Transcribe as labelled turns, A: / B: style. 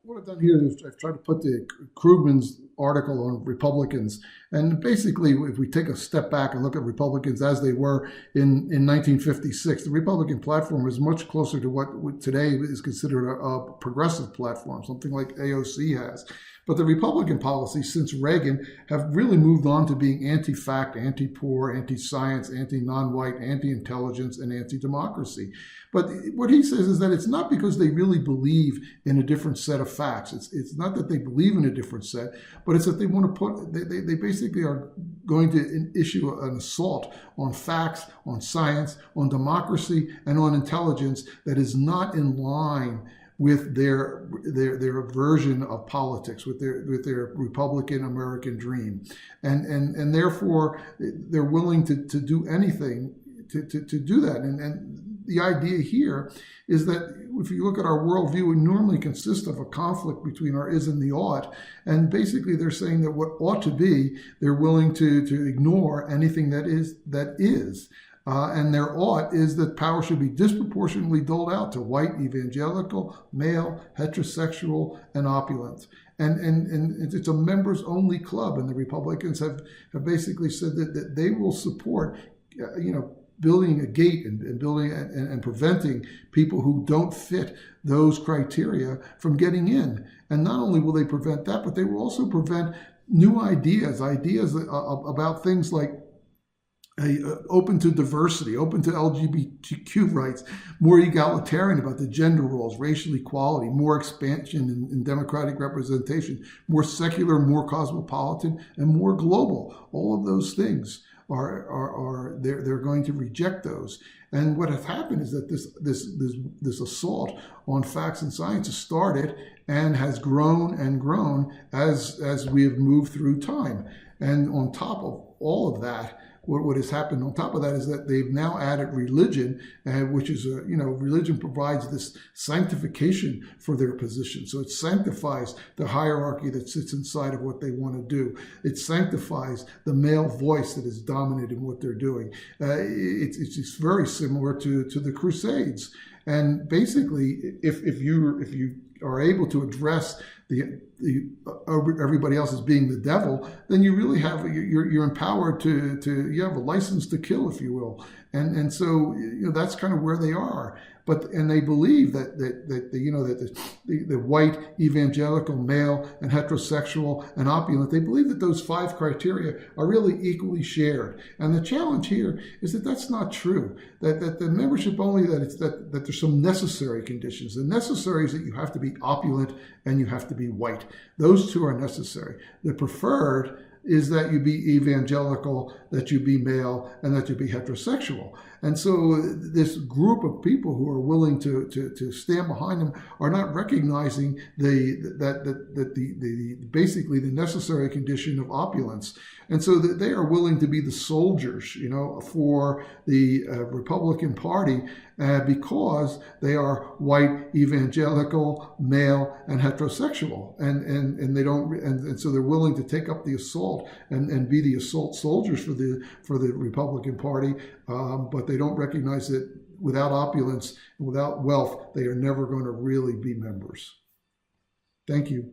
A: what I've done here is I've tried to put the Krugman's article on Republicans, and basically, if we take a step back and look at Republicans as they were in 1956, the Republican platform is much closer to what today is considered a progressive platform, something like AOC has. But the Republican policies since Reagan have really moved on to being anti-fact, anti-poor, anti-science, anti-non-white, anti-intelligence, and anti-democracy. But what he says is that it's not because they really believe in a different set of facts. It's not that they believe in a different set, but it's that they want to put, they basically are going to issue an assault on facts, on science, on democracy, and on intelligence that is not in line with their version of politics, with their Republican American dream, and therefore they're willing to do anything to do that. And the idea here is that if you look at our worldview, it normally consists of a conflict between our is and the ought. And basically they're saying that what ought to be, they're willing to ignore anything that is. And their ought is that power should be disproportionately doled out to white, evangelical, male, heterosexual, and opulent. And it's a members-only club. And the Republicans have basically said that they will support, building a gate and building and preventing people who don't fit those criteria from getting in. And not only will they prevent that, but they will also prevent new ideas about things like open to diversity, open to LGBTQ rights, more egalitarian about the gender roles, racial equality, more expansion in democratic representation, more secular, more cosmopolitan, and more global. All of those things they're going to reject those. And what has happened is that this assault on facts and science has started and has grown and grown as we have moved through time. And on top of all of that, what has happened on top of that is that they've now added religion, which is religion provides this sanctification for their position. So it sanctifies the hierarchy that sits inside of what they want to do. It sanctifies the male voice that is dominant in what they're doing. It's very similar to the Crusades. And basically, if you are able to address everybody else as being the devil, then you really have you're empowered to you have a license to kill, if you will, and so that's kind of where they are. And they believe that the white, evangelical, male, and heterosexual and opulent, they believe that those 5 criteria are really equally shared. And the challenge here is that that's not true. That the membership only that there's some necessary conditions. The necessary is that you have to be opulent and you have to be white. Those 2 are necessary. The preferred is that you be evangelical, that you be male, and that you be heterosexual. And so this group of people who are willing to stand behind them are not recognizing basically the necessary condition of opulence. And so that they are willing to be the soldiers, for the Republican Party because they are white, evangelical, male, and heterosexual. And they don't, and so they're willing to take up the assault and be the assault soldiers for the Republican Party, but they don't recognize that without opulence and without wealth, they are never going to really be members. Thank you.